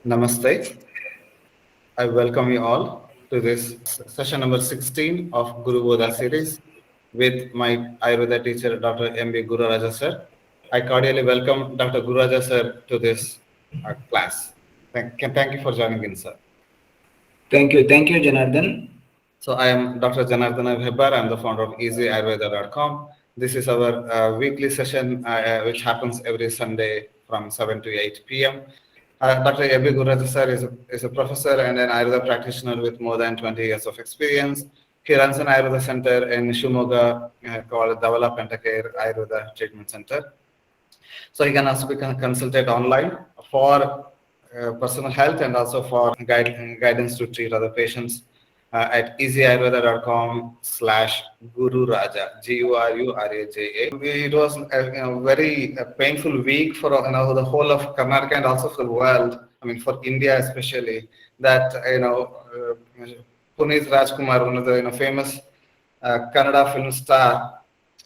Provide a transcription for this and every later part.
Namaste. I welcome you all to this session number 16 of Gurubodha series with my Ayurveda teacher, Dr. M.B. Gururaja sir. I cordially welcome Dr. Gururaja sir to this class. Thank you for joining in, sir. Thank you, Janardhan. So I am Dr. Janardana Hebbar. I'm the founder of EasyAyurveda.com. This is our weekly session, which happens every Sunday from 7 to 8 p.m. Dr. Abhi Guraj sir is a professor and an Ayurveda practitioner with more than 20 years of experience. He runs an Ayurveda center in Shimoga called Davala Pentacare Ayurveda Treatment Center. So he can also be consulted online for personal health and also for guidance to treat other patients at easyayurveda.com/Guru Raja, Gururaja. It was a very painful week for the whole of Karnataka and also for the world. I mean, for India especially, that Puneet Rajkumar, one of the famous Kannada film star,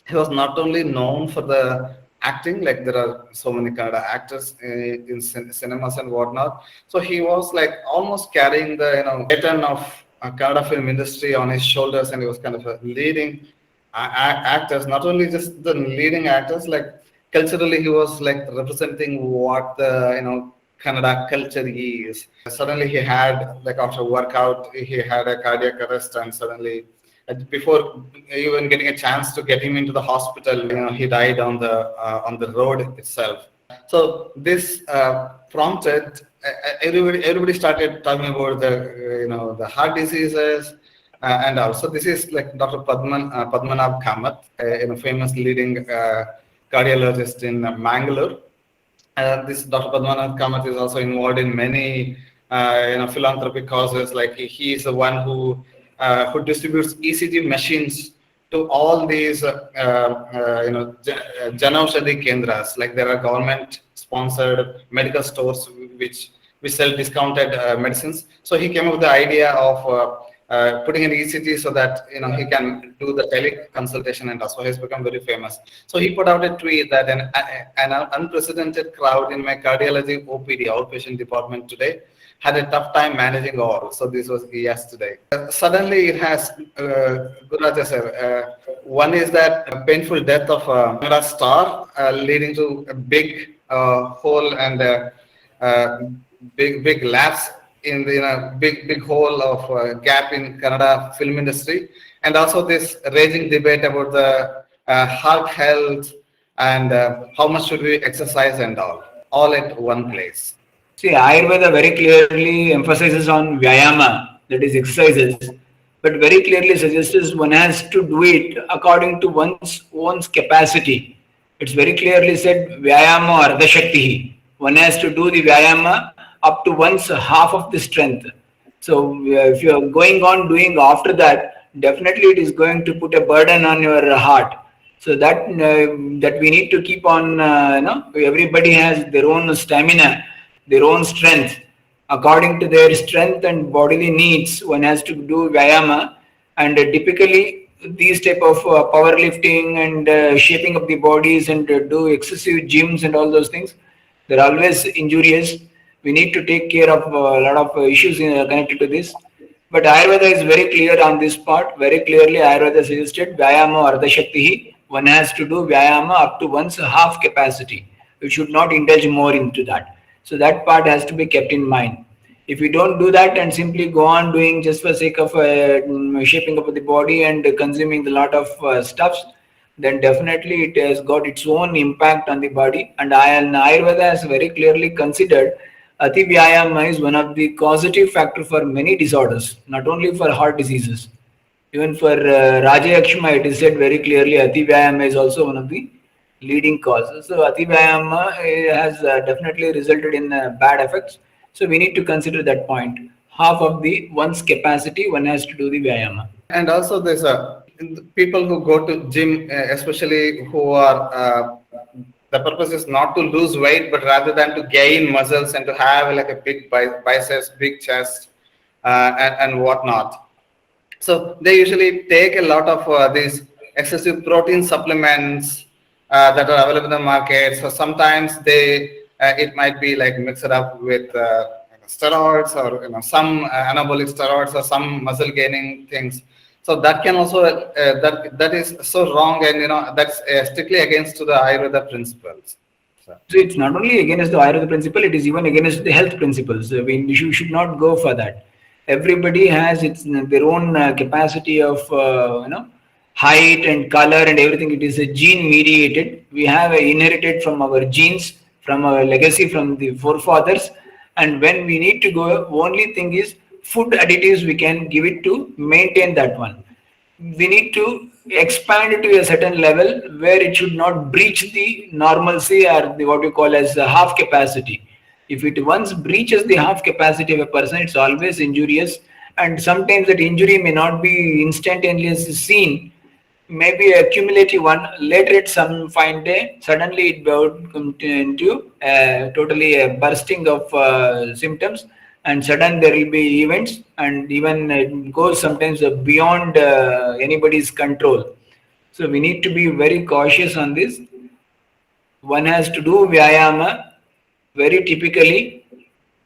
he was not only known for the acting, like there are so many Kannada actors in cinemas and whatnot. So he was like almost carrying the baton of Kannada film industry on his shoulders, and he was kind of a leading actors. Not only just the leading actors, like culturally, he was like representing what the Kannada culture is. Suddenly, he had like after workout, he had a cardiac arrest, and suddenly before even getting a chance to get him into the hospital, he died on the road itself. So this prompted everybody started talking about the the heart diseases, and also this is like Dr. Padmanabh Kamath, a famous leading cardiologist in Mangalore. This Dr. Padmanabh Kamath is also involved in many philanthropic causes. Like he is the one who distributes ECG machines to all these Janaushadhi kendras. Like there are government sponsored medical stores which sell discounted medicines. So he came up with the idea of putting an ECG so that he can do the tele consultation, and also he's become very famous. So he put out a tweet that an unprecedented crowd in my cardiology OPD outpatient department today had a tough time managing all. So this was yesterday. Suddenly it has Gururaja sir. One is that painful death of a star, leading to a big hole and big lapse in the big hole of gap in Kannada film industry, and also this raging debate about the heart health and how much should we exercise and all at one place. See, Ayurveda very clearly emphasizes on Vyayama, that is exercises, but very clearly suggests one has to do it according to one's own capacity. It's very clearly said Vyayama Ardha Shakti. One has to do the Vyayama up to one's half of the strength. So if you are going on doing after that, definitely it is going to put a burden on your heart. So that we need to keep on. Everybody has their own stamina, their own strength. According to their strength and bodily needs, one has to do Vyayama. And typically, these type of powerlifting and shaping of the bodies and do excessive gyms and all those things, they're always injurious. We need to take care of a lot of issues connected to this. But Ayurveda is very clear on this part. Very clearly, Ayurveda suggested Vyayama Ardha Shakti. One has to do Vyayama up to one's half capacity. We should not indulge more into that. So that part has to be kept in mind. If we don't do that and simply go on doing just for sake of shaping up the body and consuming a lot of stuffs, then definitely it has got its own impact on the body. And Ayurveda has very clearly considered Ati Vyayama is one of the causative factor for many disorders, not only for heart diseases. Even for Raja Yakshma, it is said very clearly Ati Vyayama is also one of the leading causes. So Ati Vyayama has definitely resulted in bad effects. So we need to consider that point. Half of the one's capacity, one has to do the Vyayama. And also there's people who go to gym, especially who are the purpose is not to lose weight, but rather than to gain muscles and to have like a big biceps, big chest, and whatnot. So they usually take a lot of these excessive protein supplements that are available in the market. So sometimes it might be like mixed up with steroids or some anabolic steroids or some muscle gaining things. So that can also that is so wrong, and that's strictly against to the Ayurveda principles. So, So it's not only against the Ayurveda principle, it is even against the health principles. I mean, you should not go for that. Everybody has their own capacity of height and color and everything. It is a gene mediated. We have inherited from our genes, from our legacy, from the forefathers. And when we need to go, only thing is food additives we can give it to maintain that one. We need to expand it to a certain level where it should not breach the normalcy or the what you call as the half capacity. If it once breaches the half capacity of a person, it's always injurious, and sometimes that injury may not be instantaneously seen, maybe a cumulative one. Later at some fine day, suddenly it come into totally a bursting of symptoms, and sudden there will be events, and even it goes sometimes beyond anybody's control. So we need to be very cautious on this. One has to do vyayama very typically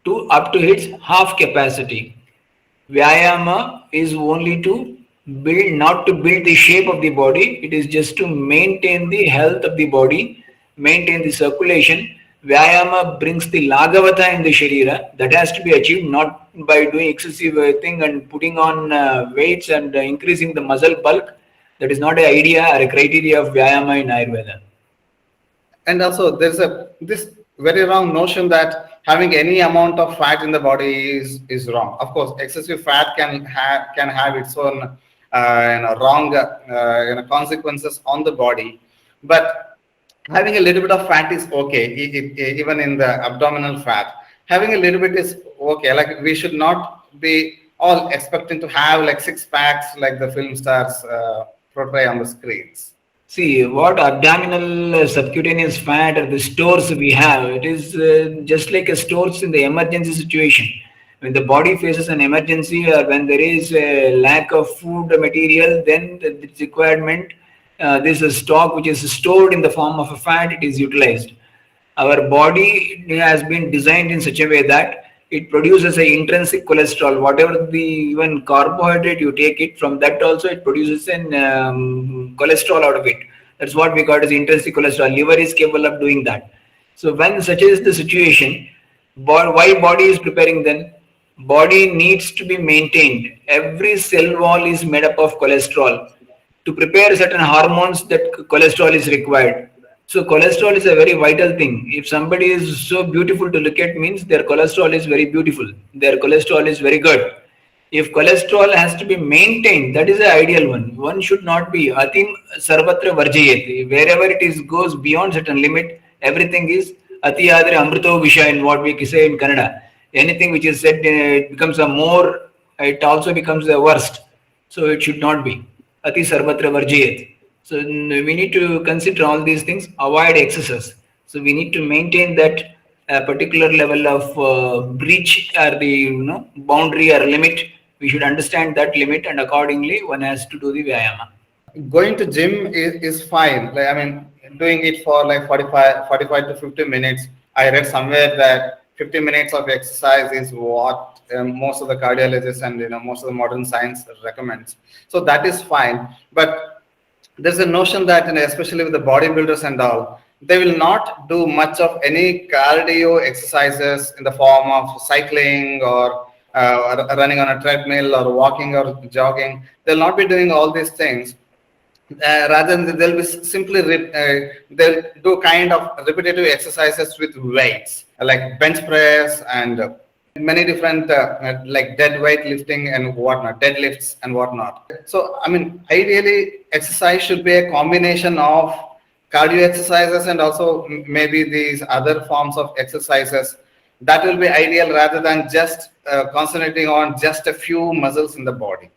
to up to its half capacity. Vyayama is only to build, not to build the shape of the body. It is just to maintain the health of the body, maintain the circulation. Vyayama brings the lagavata in the sharira. That has to be achieved not by doing excessive thing and putting on weights and increasing the muscle bulk. That is not an idea or a criteria of Vyayama in Ayurveda. and also there's a this very wrong notion that having any amount of fat in the body is wrong. Of course, excessive fat can have its own wrong consequences on the body, but having a little bit of fat is okay. Even in the abdominal fat, having a little bit is okay. Like, we should not be all expecting to have like six packs like the film stars portray on the screens. See, what abdominal subcutaneous fat or the stores we have, it is just like a stores in the emergency situation. When the body faces an emergency or when there is a lack of food material, then the requirement, this is stock which is stored in the form of a fat, it is utilized. Our body has been designed in such a way that it produces a intrinsic cholesterol. Whatever the even carbohydrate you take it from, that also it produces an cholesterol out of it. That's what we call as intrinsic cholesterol. Liver is capable of doing that. So when such is the situation, why body is preparing then? Body needs to be maintained. Every cell wall is made up of cholesterol. To prepare certain hormones, that cholesterol is required. So cholesterol is a very vital thing. If somebody is so beautiful to look at, means their cholesterol is very beautiful. Their cholesterol is very good. If cholesterol has to be maintained, that is the ideal one. One should not be atim sarvatra varjayati. Wherever it is goes beyond certain limit, everything is ati adre amrito visha, in what we say in Kannada. Anything which is said, it becomes a more, it also becomes the worst. So it should not be. Ati sarvatra varjayati. So we need to consider all these things, avoid excesses. So we need to maintain that particular level of breach or the boundary or limit. We should understand that limit, and accordingly one has to do the vyayama. Going to gym is fine. Like, I mean, doing it for like 45 to 50 minutes. I read somewhere that 50 minutes of exercise is what most of the cardiologists and most of the modern science recommends. So that is fine. But there's a notion that, especially with the bodybuilders and all, they will not do much of any cardio exercises in the form of cycling or running on a treadmill or walking or jogging. They'll not be doing all these things. Rather than they'll be simply they'll do kind of repetitive exercises with weights like bench press and many different like dead weight lifting and whatnot, deadlifts and whatnot. So I mean, ideally exercise should be a combination of cardio exercises and also maybe these other forms of exercises. That will be ideal rather than just concentrating on just a few muscles in the body.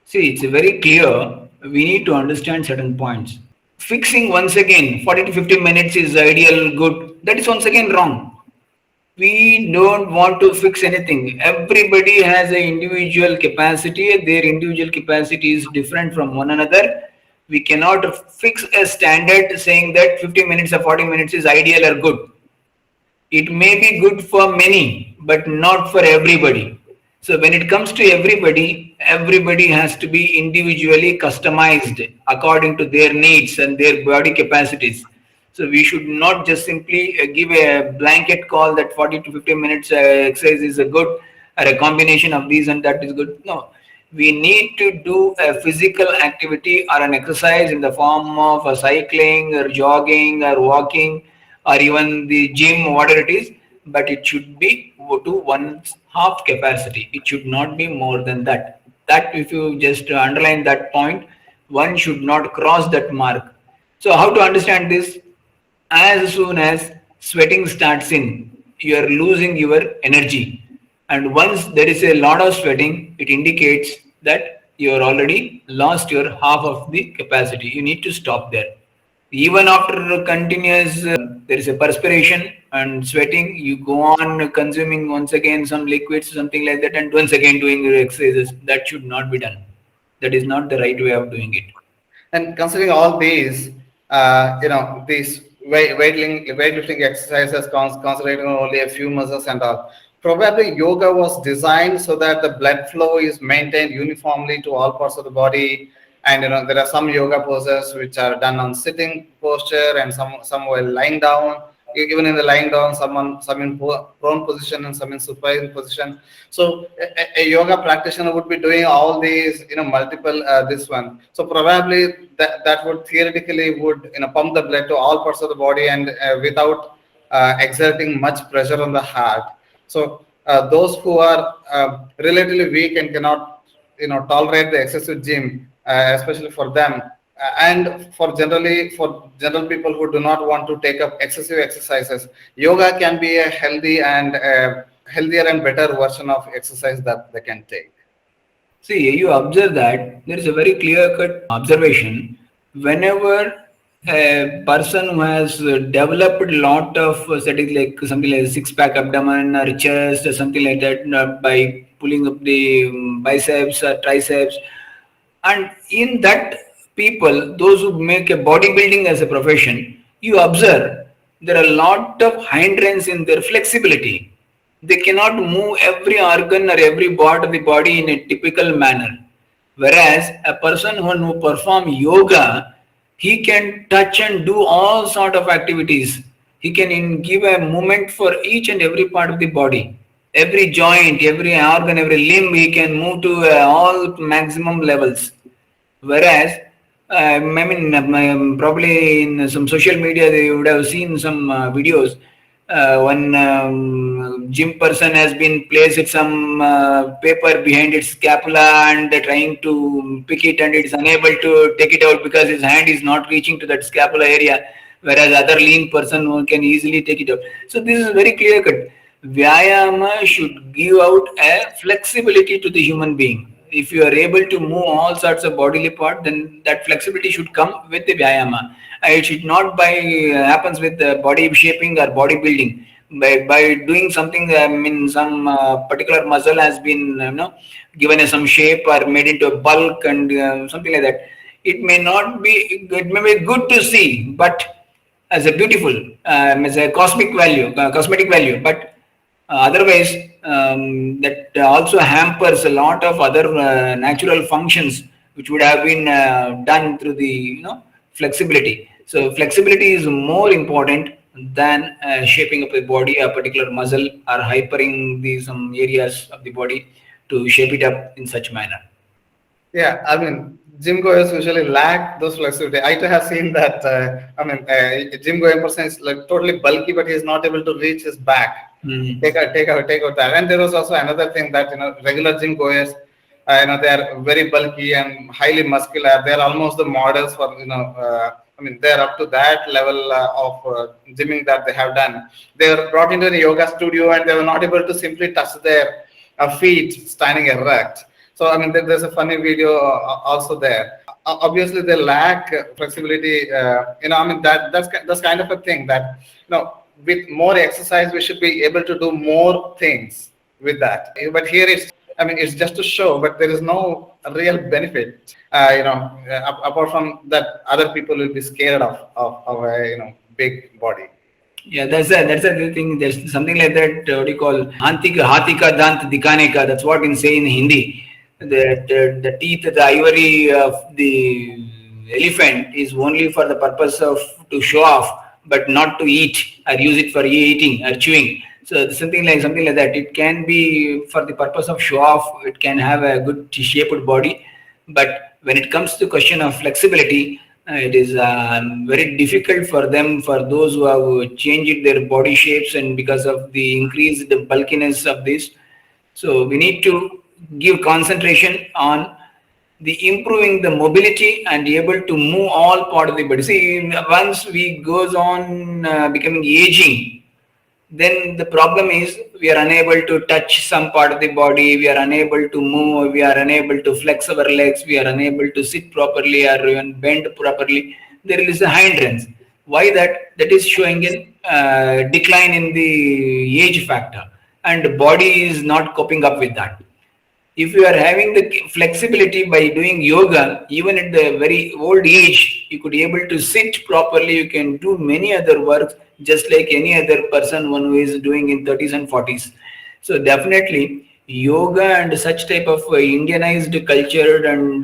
See, it's very clear. We need to understand certain points. Fixing once again 40 to 50 minutes is ideal, good. That is once again wrong. We don't want to fix anything. Everybody has an individual capacity. Their individual capacity is different from one another. We cannot fix a standard saying that 50 minutes or 40 minutes is ideal or good. It may be good for many, but not for everybody. So when it comes to everybody, everybody has to be individually customized according to their needs and their body capacities. So we should not just simply give a blanket call that 40 to 50 minutes exercise is a good, or a combination of these and that is good. No, we need to do a physical activity or an exercise in the form of a cycling or jogging or walking or even the gym, whatever it is, but it should be to one's half capacity. It should not be more than that. That, if you just underline that point, one should not cross that mark. So, how to understand this? As soon as sweating starts in, you are losing your energy. And once there is a lot of sweating, it indicates that you are already lost your half of the capacity. You need to stop there. Even after continuous, there is a perspiration and sweating, you go on consuming once again some liquids, something like that, and once again doing your exercises. That should not be done. That is not the right way of doing it. And considering all these, these weightlifting exercises, concentrating on only a few muscles and all, probably yoga was designed so that the blood flow is maintained uniformly to all parts of the body. And there are some yoga poses which are done on sitting posture, and some while lying down. Even in the lying down, some in prone position and some in supine position. So a yoga practitioner would be doing all these, multiple this one. So probably that would theoretically would pump the blood to all parts of the body, and without exerting much pressure on the heart. So those who are relatively weak and cannot tolerate the excessive gym, especially for them, and for general people who do not want to take up excessive exercises, yoga can be a healthier and better version of exercise that they can take. See, you observe that there is a very clear cut observation. Whenever a person who has developed a lot of settings, like something like six pack abdomen or chest or something like that, by pulling up the biceps or triceps, and in that people, those who make a bodybuilding as a profession, you observe there are a lot of hindrance in their flexibility. They cannot move every organ or every part of the body in a typical manner. Whereas a person who perform yoga, he can touch and do all sort of activities. He can give a movement for each and every part of the body. Every joint, every organ, every limb, he can move to all maximum levels. Whereas, I mean, probably in some social media, they would have seen some videos. One gym person has been placed some paper behind its scapula and they're trying to pick it, and it's unable to take it out because his hand is not reaching to that scapula area, whereas other lean person who can easily take it out. So this is very clear cut. Vyayama should give out a flexibility to the human being. If you are able to move all sorts of bodily part, then that flexibility should come with the Vyayama. It should not by happens with body shaping or bodybuilding. By doing something, I mean, some particular muscle has been, given a some shape or made into a bulk and something like that. It may not be, it may be good to see, but as a beautiful, as a cosmic value, cosmetic value, but otherwise, that also hampers a lot of other natural functions which would have been done through the flexibility. So flexibility is more important than shaping up a body, a particular muscle, or hypering the some areas of the body to shape it up in such manner. Yeah, I mean, gym goers usually lack those flexibility. I too have seen that. A gym going person is like totally bulky, but he's not able to reach his back. Mm. Take out that. And there was also another thing that regular gym goers, they are very bulky and highly muscular. They are almost the models for they are up to that level of gymming that they have done. They were brought into the yoga studio and they were not able to simply touch their feet standing erect. So there's a funny video also there. Obviously, they lack flexibility. That's kind of a thing that with more exercise, we should be able to do more things with that. But here it's just to show, but there is no real benefit. Apart from that, other people will be scared of a big body. Yeah, that's a thing. There's something like that. What do you call Hatika Dant Dikane Ka. That's what in say in Hindi. The teeth, the ivory of the elephant is only for the purpose of to show off, but not to eat or use it for eating or chewing. So something like that. It can be for the purpose of show off. It can have a good shaped body, but when it comes to question of flexibility, it is very difficult for them, for those who have changed their body shapes and because of the increased bulkiness of this. So we need to give concentration on the improving the mobility and able to move all part of the body. See, once we goes on becoming aging, then the problem is we are unable to touch some part of the body, we are unable to move, we are unable to flex our legs, we are unable to sit properly or even bend properly. There is a hindrance. Why that? That is showing an decline in the age factor, and the body is not coping up with that. If you are having the flexibility by doing yoga, even at the very old age, you could be able to sit properly, you can do many other works just like any other person, one who is doing in 30s and 40s. So definitely yoga and such type of Indianized culture and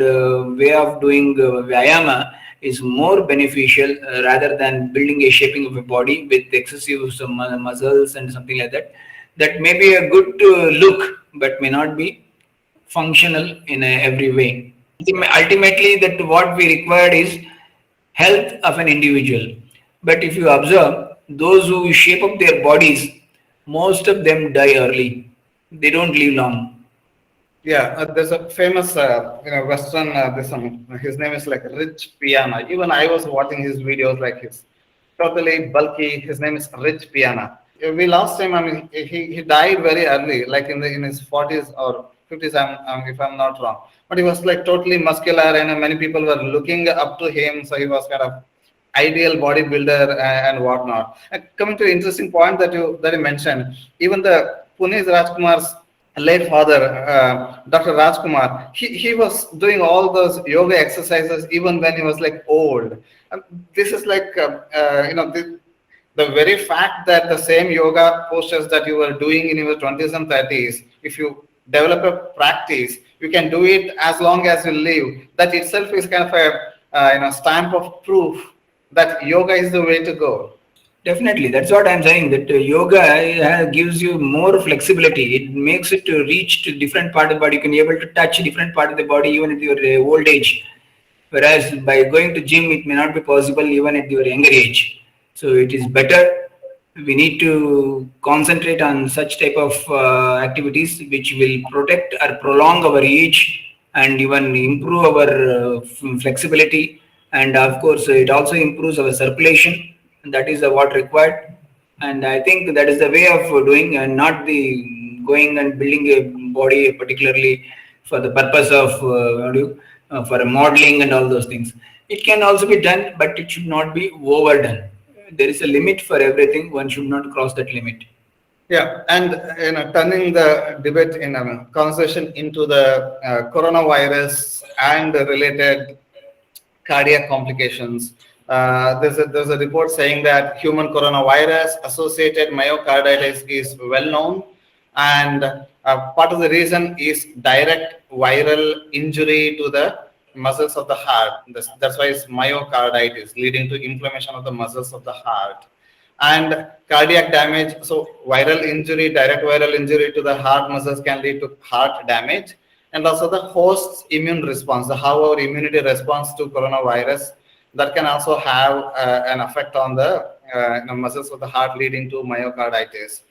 way of doing vyayama is more beneficial rather than building a shaping of a body with excessive some muscles and something like that. That may be a good look, but may not be functional in every way. Ultimately, that what we required is health of an individual. But if you observe, those who shape up their bodies, most of them die early. They don't live long. Yeah, there's a famous, Western. His name is like Rich Piana. Even I was watching his videos, like he's totally bulky. His name is Rich Piana. We lost him. I mean, he died very early, like in his 40s or 50s. If I'm not wrong. But he was like totally muscular, and many people were looking up to him. So he was kind of ideal bodybuilder and whatnot. And coming to the interesting point that you mentioned, even the Pune's Rajkumar's late father, Dr. Rajkumar, he was doing all those yoga exercises even when he was like old. And this is like, the very fact that the same yoga postures that you were doing in your 20s and 30s, if you develop a practice, you can do it as long as you live. That itself is kind of a stamp of proof that yoga is the way to go. Definitely, that's what I'm saying. That yoga gives you more flexibility. It makes it to reach to different part of the body. You can be able to touch different part of the body even at your old age. Whereas by going to gym, it may not be possible even at your younger age. So it is better. We need to concentrate on such type of activities which will protect or prolong our age and even improve our flexibility. And of course, it also improves our circulation. And that is what required. And I think that is the way of doing, and not the going and building a body particularly for the purpose of for modeling and all those things. It can also be done, but it should not be overdone. There is a limit for everything. One should not cross that limit. Yeah, and turning the debate in conversation into the coronavirus and the related cardiac complications. There's a report saying that human coronavirus associated myocarditis is well known, and part of the reason is direct viral injury to the muscles of the heart. That's why it's myocarditis, leading to inflammation of the muscles of the heart. And cardiac damage, so viral injury, direct viral injury to the heart muscles can lead to heart damage, and also the host's immune response, how our immunity responds to coronavirus, that can also have an effect on the muscles of the heart, leading to myocarditis.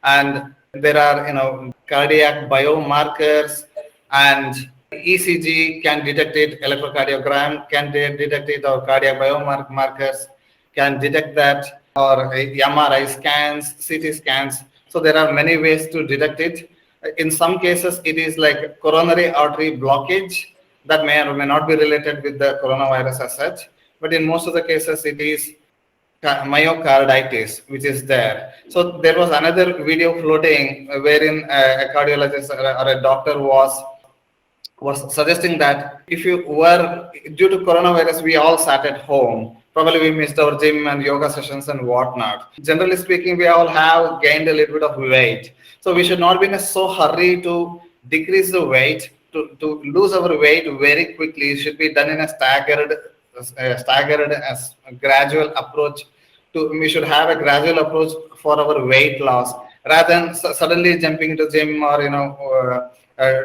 And there are cardiac biomarkers, and ECG can detect it, electrocardiogram can detect it, or cardiac biomarkers can detect that, or MRI scans, CT scans. So there are many ways to detect it. In some cases, it is like coronary artery blockage that may or may not be related with the coronavirus as such. But in most of the cases, it is myocarditis, which is there. So there was another video floating wherein a cardiologist or a doctor was suggesting that if you were, due to coronavirus, we all sat at home. Probably we missed our gym and yoga sessions and whatnot. Generally speaking, we all have gained a little bit of weight. So we should not be in a so hurry to decrease the weight, to lose our weight very quickly. It should be done in a staggered as a gradual approach. We should have a gradual approach for our weight loss rather than suddenly jumping into gym or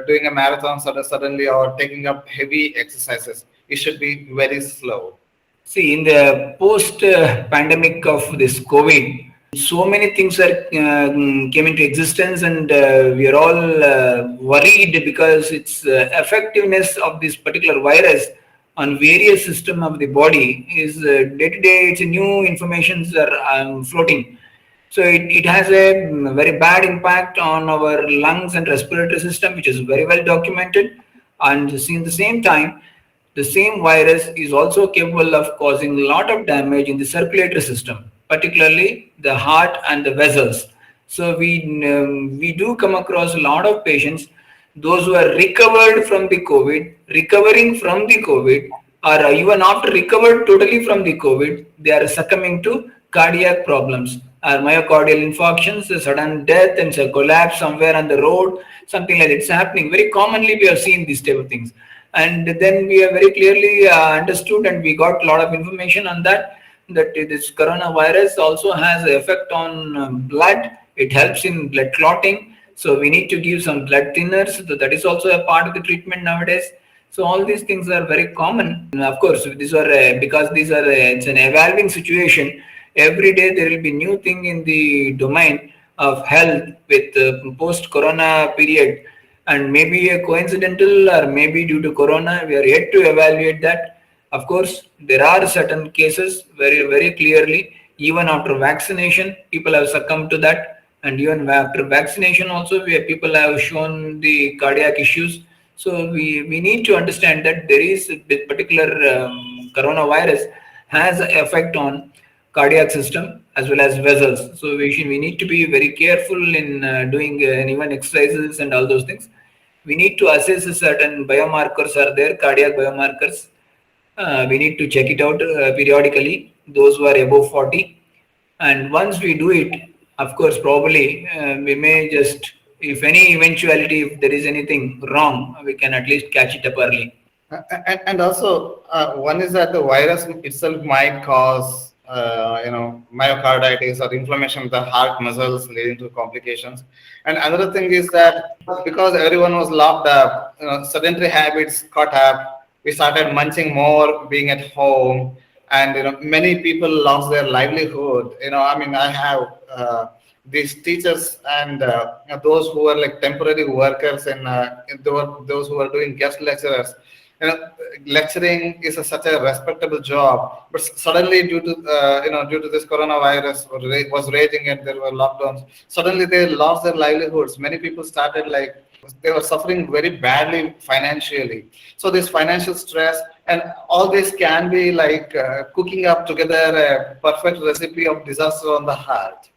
doing a marathon suddenly or taking up heavy exercises. It should be very slow. See, in the post pandemic of this COVID, so many things came into existence, and we are all worried because its effectiveness of this particular virus on various system of the body is day to day. It's new informations are floating. So it has a very bad impact on our lungs and respiratory system, which is very well documented. And in the same time, the same virus is also capable of causing a lot of damage in the circulatory system, particularly the heart and the vessels. So we do come across a lot of patients, those who are recovered from the COVID, recovering from the COVID, or even after recovered totally from the COVID, they are succumbing to cardiac problems, or myocardial infarctions, a sudden death, and a collapse somewhere on the road, something like that. It's happening very commonly. We have seen these type of things, and then we have very clearly understood, and we got a lot of information on that, that this coronavirus also has an effect on blood. It helps in blood clotting, so we need to give some blood thinners. So that is also a part of the treatment nowadays. So all these things are very common. And of course, these are because these are it's an evolving situation. Every day there will be new thing in the domain of health with post-corona period, and maybe a coincidental or maybe due to corona. We are yet to evaluate that. Of course, there are certain cases very clearly. Even after vaccination, people have succumbed to that, and even after vaccination also, where people have shown the cardiac issues. So we need to understand that there is this particular coronavirus has an effect on cardiac system as well as vessels. So we need to be very careful in doing even exercises and all those things. We need to assess a certain biomarkers are there, cardiac biomarkers. We need to check it out periodically. Those who are above 40, and once we do it, of course, probably we may just, if any eventuality, if there is anything wrong, we can at least catch it up early. And also, one is that the virus itself might cause, myocarditis or inflammation of the heart muscles leading to complications. And another thing is that because everyone was locked up, sedentary habits caught up. We started munching more, being at home, and many people lost their livelihood. I mean, I have these teachers and those who are like temporary workers and those who are doing guest lecturers. Lecturing is such a respectable job, but suddenly due to this coronavirus was raging and there were lockdowns, suddenly they lost their livelihoods. Many people started like they were suffering very badly financially. So this financial stress and all this can be like cooking up together a perfect recipe of disaster on the heart.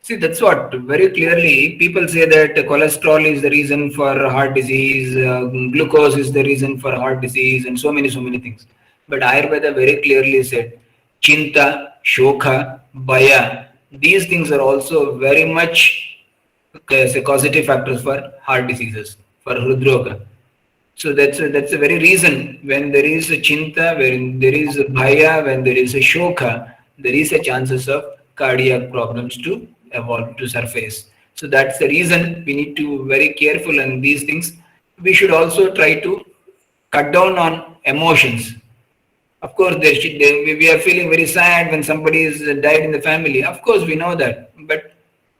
See, that's what very clearly people say that cholesterol is the reason for heart disease, glucose is the reason for heart disease, and so many things. But Ayurveda very clearly said, chinta, shokha, bhaya, these things are also very much say, causative factors for heart diseases, for hridroga. So that's the very reason when there is a chinta, when there is a bhaya, when there is a shokha, there is a chances of cardiac problems to evolve to surface. So that's the reason we need to very careful in these things. We should also try to cut down on emotions. Of course, we are feeling very sad when somebody is died in the family. Of course, we know that, but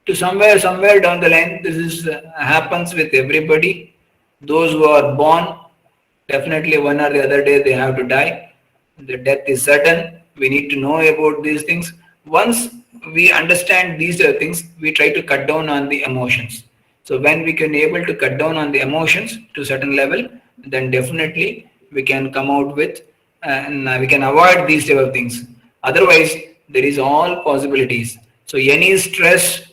to somewhere down the line, this is happens with everybody. Those who are born, definitely one or the other day they have to die. The death is certain. We need to know about these things. Once we understand these things, we try to cut down on the emotions. So when we can able to cut down on the emotions to a certain level, then definitely we can come out with and we can avoid these type of things. Otherwise, there is all possibilities. So any stress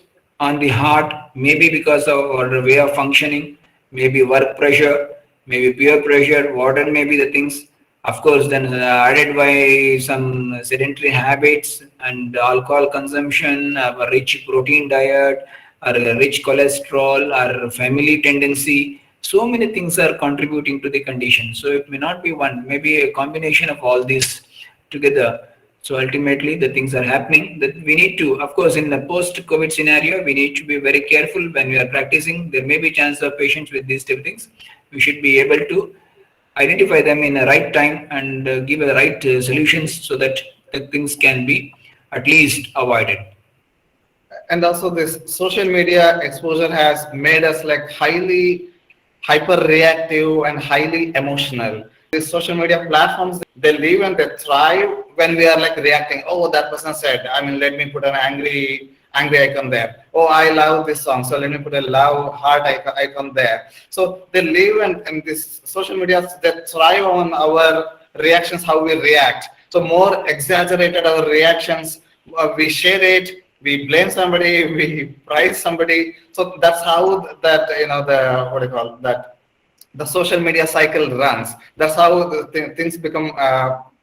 on the heart, maybe because of our way of functioning, maybe work pressure, maybe peer pressure, whatever may be the things. Of course, then added by some sedentary habits and alcohol consumption, a rich protein diet, or a rich cholesterol, or family tendency. So many things are contributing to the condition. So it may not be one, maybe a combination of all these together. So ultimately, the things are happening that we need to, of course, in the post-COVID scenario, we need to be very careful when we are practicing. There may be chance of patients with these type of things. We should be able to identify them in the right time and give the right solutions so that the things can be at least avoided. And also this social media exposure has made us like highly hyper reactive and highly emotional. These social media platforms, they live and they thrive when we are like reacting. Oh, that person said, I mean, let me put an angry icon there. Oh, I love this song, so let me put a love heart icon there. So they live and this social media, they thrive on our reactions, how we react. So more exaggerated our reactions, we share it, we blame somebody, we praise somebody. So that's how that, the what do you call that, the social media cycle runs. That's how the things become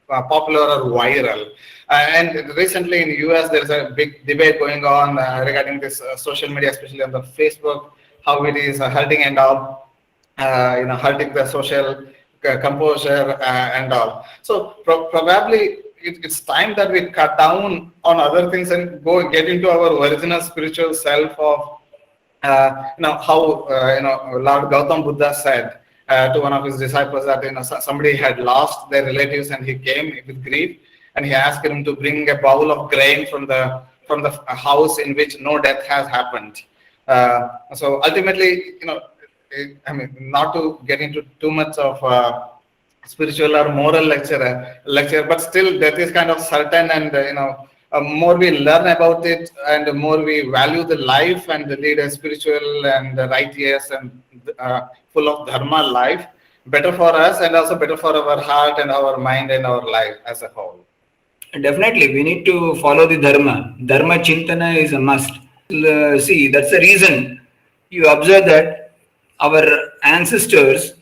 popular or viral. And recently in US, there's a big debate going on regarding this social media, especially on the Facebook, how it is hurting and all, hurting the social composure and all. So probably it's time that we cut down on other things and go get into our original spiritual self of how Lord Gautam Buddha said to one of his disciples that somebody had lost their relatives and he came with grief and he asked him to bring a bowl of grain from the house in which no death has happened. So ultimately, I mean, not to get into too much of spiritual or moral lecture, but still death is kind of certain, and more we learn about it and the more we value the life and lead a spiritual and righteous and full of dharma life, better for us and also better for our heart and our mind and our life as a whole. Definitely, we need to follow the dharma. Dharma chintana is a must. See, that's the reason you observe that our ancestors,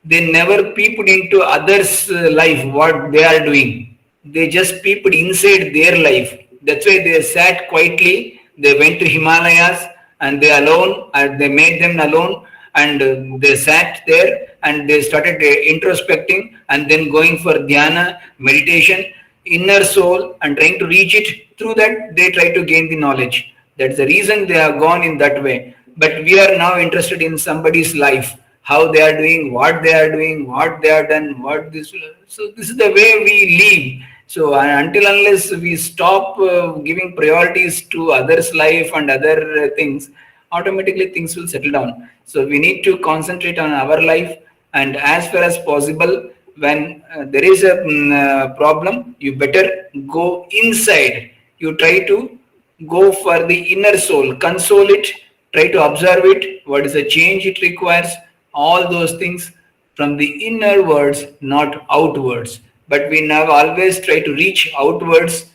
they never peeped into others' life, what they are doing. They just peeped inside their life. That's why they sat quietly. They went to Himalayas and they alone, and they made them alone, and they sat there and they started introspecting and then going for dhyana, meditation, inner soul, and trying to reach it. Through that, they try to gain the knowledge. That's the reason they have gone in that way. But we are now interested in somebody's life, how they are doing, what they are done, what this. So this is the way we live. So until unless we stop giving priorities to others' life and other things, automatically things will settle down. So we need to concentrate on our life, and as far as possible, when there is a problem, you better go inside. You try to go for the inner soul, console it, try to observe it, what is the change it requires, all those things from the inner words, not outwards. But we now always try to reach outwards.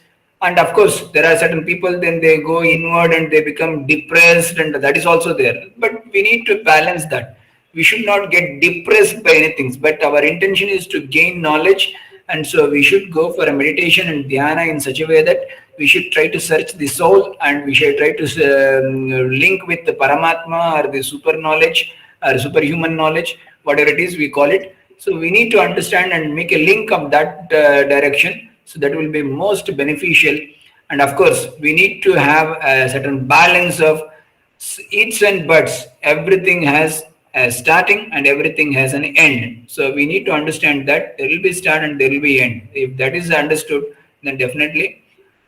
And of course, there are certain people, then they go inward and they become depressed, and that is also there. But we need to balance that. We should not get depressed by anything, but our intention is to gain knowledge. And so we should go for a meditation and dhyana in such a way that we should try to search the soul, and we should try to link with the Paramatma or the super knowledge or superhuman knowledge, whatever it is we call it. So we need to understand and make a link of that direction. So that will be most beneficial. And of course, we need to have a certain balance of its and buts. Everything has a starting and everything has an end. So we need to understand that there will be start and there will be end. If that is understood, then definitely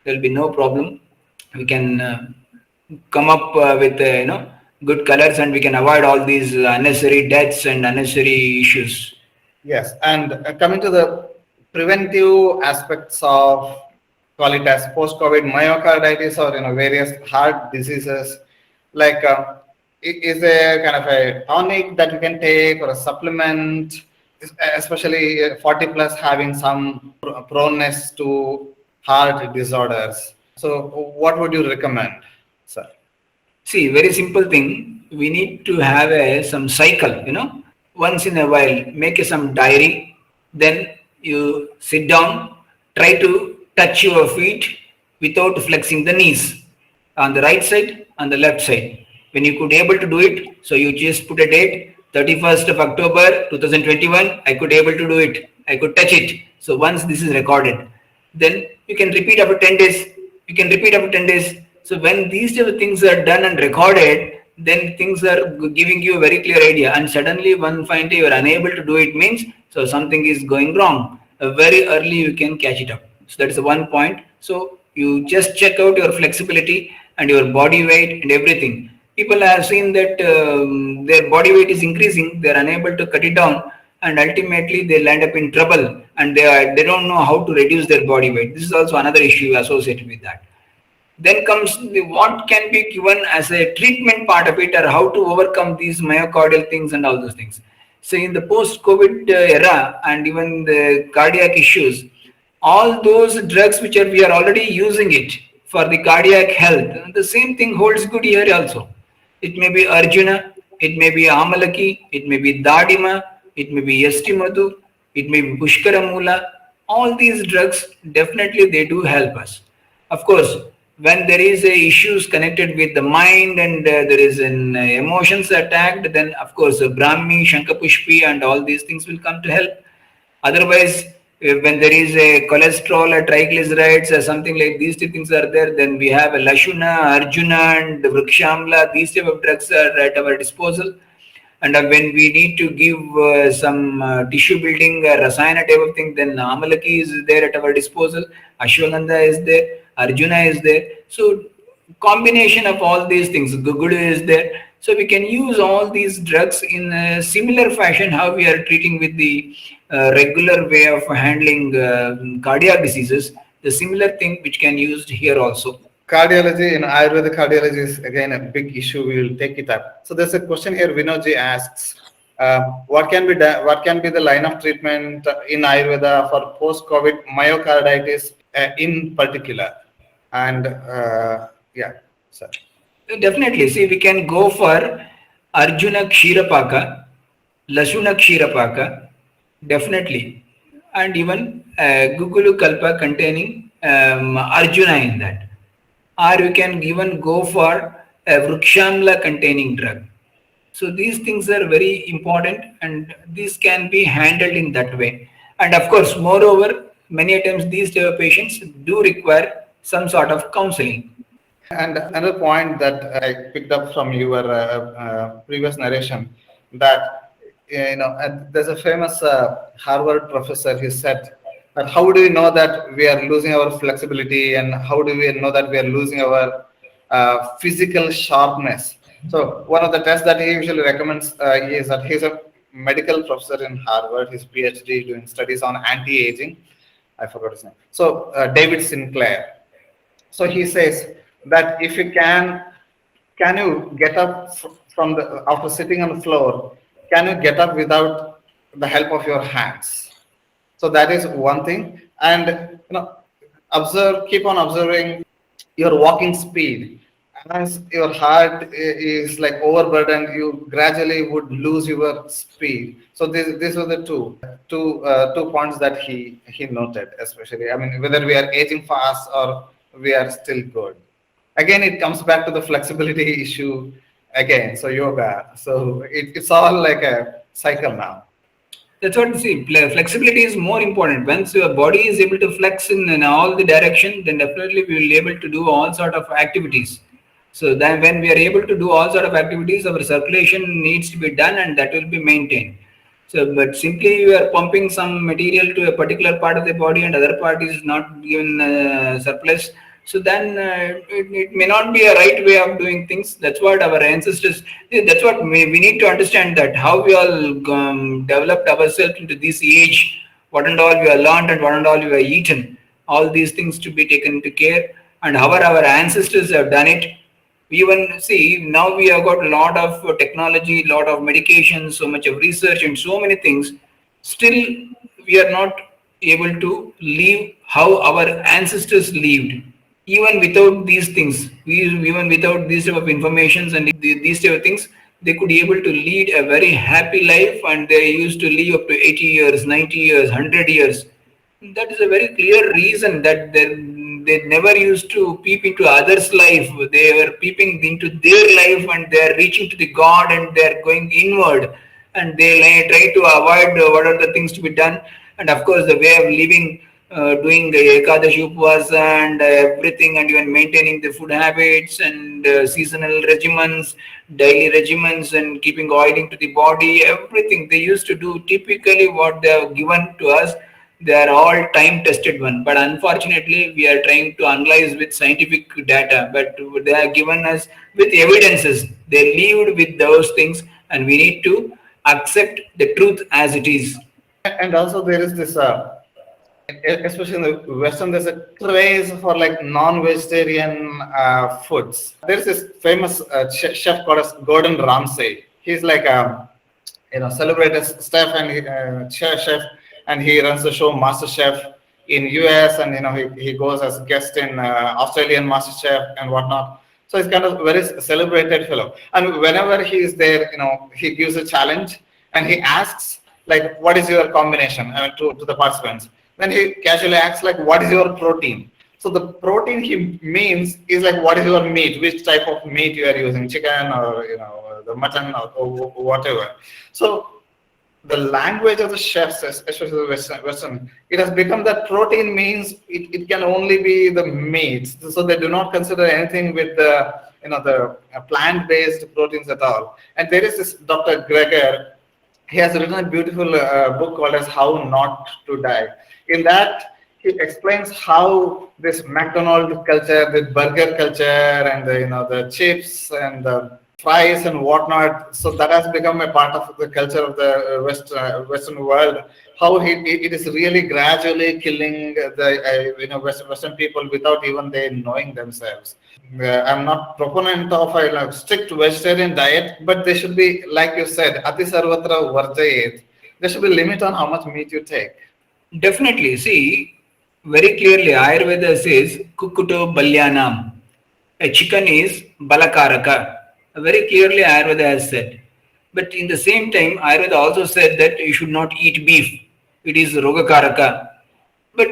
there will be no problem. We can come up with good colors, and we can avoid all these unnecessary deaths and unnecessary issues. Yes, and coming to the preventive aspects of, call it as post-COVID myocarditis or various heart diseases, like is there kind of a tonic that you can take or a supplement, especially 40 plus having some proneness to heart disorders. So, what would you recommend, sir? See, very simple thing. We need to have some cycle, once in a while, make some diary, then You sit down, try to touch your feet without flexing the knees on the right side, on the left side. When you could able to do it, so you just put a date, 31st of October 2021, I could able to do it. I could touch it. So once this is recorded, then you can repeat after 10 days. You can repeat after 10 days. So when these type of things are done and recorded, then things are giving you a very clear idea. And suddenly one fine day you are unable to do it means so something is going wrong. Very early you can catch it up. So that's the one point. So you just check out your flexibility and your body weight and everything. People have seen that their body weight is increasing, they are unable to cut it down, and ultimately they'll end up in trouble, and they don't know how to reduce their body weight. This is also another issue associated with that. Then comes what can be given as a treatment part of it, or how to overcome these myocardial things and all those things. So in the post-COVID era and even the cardiac issues, all those drugs which are we are already using it for the cardiac health, the same thing holds good here also. It may be Arjuna, it may be Amalaki, it may be Dadima, it may be Yastimadu, it may be Pushkaramula. All these drugs definitely they do help us. Of course, when there is a issues connected with the mind and there is an emotions attacked, then of course Brahmi, Shankapushpi and all these things will come to help. Otherwise, when there is a cholesterol or triglycerides or something like these two things are there, then we have a Lashuna, Arjuna and Vrikshamla. These type of drugs are at our disposal. And when we need to give some tissue building rasayana type of thing, then Amalaki is there at our disposal, Ashwagandha is there, Arjuna is there. So combination of all these things, Gurubodha is there. So we can use all these drugs in a similar fashion how we are treating with the regular way of handling cardiac diseases. The similar thing which can used here also. Cardiology, in Ayurveda, cardiology is again a big issue. We will take it up. So there's a question here. Vinodji asks, what can be done? What can be the line of treatment in Ayurveda for post-COVID myocarditis in particular? And yeah, sir. Definitely. See, we can go for Arjuna Kshirapaka, Lasuna Kshirapaka, definitely, and even Gugulu Kalpa containing Arjuna in that. Or you can even go for a Vrikshamla containing drug. So these things are very important and these can be handled in that way. And of course, moreover, many times these patients do require some sort of counseling. And another point that I picked up from your previous narration, that there's a famous Harvard professor. He said that how do we know that we are losing our flexibility, and how do we know that we are losing our physical sharpness? So one of the tests that he usually recommends is that he's a medical professor in Harvard. His PhD doing studies on anti-aging. I forgot his name. So David Sinclair. So he says that if you can you get up from the after sitting on the floor, can you get up without the help of your hands? So that is one thing. And keep on observing your walking speed. As your heart is like overburdened, you gradually would lose your speed. So these are the two points that he noted, especially. I mean, whether we are aging fast or we are still good. Again, it comes back to the flexibility issue again. So yoga. So it's all like a cycle now. That's what you see. Flexibility is more important. Once your body is able to flex in all the direction, then definitely we will be able to do all sort of activities. So then when we are able to do all sort of activities, our circulation needs to be done and that will be maintained. So, but simply you are pumping some material to a particular part of the body and other part is not given surplus. So then it may not be a right way of doing things. That's what our ancestors, that's what we need to understand, that how we all developed ourselves into this age, what and all we have learned and what and all we have eaten. All these things to be taken into care, and how our ancestors have done it. Even see, now we have got a lot of technology, lot of medication, so much of research and so many things. Still, we are not able to live how our ancestors lived. Even without these things, even without these type of informations and these type of things, they could be able to lead a very happy life, and they used to live up to 80 years, 90 years, 100 years. That is a very clear reason that they never used to peep into others' life. They were peeping into their life and they are reaching to the God and they are going inward and they try to avoid what are the things to be done. And of course, the way of living, doing the Ekadashi Upvasa and everything, and even maintaining the food habits and seasonal regimens, daily regimens, and keeping oiling to the body, everything they used to do typically what they have given to us, they are all time tested one, but unfortunately we are trying to analyze with scientific data, but they are given us with evidences. They lived with those things and we need to accept the truth as it is. And also there is this, especially in the Western, there's a craze for like non-vegetarian foods. There's this famous chef called as Gordon Ramsay. He's like a celebrated chef and chef, and he runs the show Master Chef in US, and he goes as a guest in Australian Master Chef and whatnot. So he's kind of very celebrated fellow. And whenever he is there, he gives a challenge and he asks like, "What is your combination?" To the participants. Then he casually asks like, "What is your protein?" So the protein he means is like, what is your meat? Which type of meat you are using, chicken or the mutton or whatever. So the language of the chefs, especially the Western, it has become that protein means it can only be the meat. So they do not consider anything with the plant-based proteins at all. And there is this Dr. Greger. He has written a beautiful book called as How Not to Die. In that, he explains how this McDonald's culture, the burger culture, and the chips and the fries and whatnot. So that has become a part of the culture of the Western world. How it is really gradually killing the Western people without even they knowing themselves. I'm not proponent of a strict vegetarian diet, but there should be, like you said, Ati Sarvatra Varjayet. There should be a limit on how much meat you take. Definitely. See, very clearly, Ayurveda says, Kukuto Balyanam. A chicken is Balakaraka. Very clearly, Ayurveda has said. But in the same time, Ayurveda also said that you should not eat beef. It is Rogakaraka. But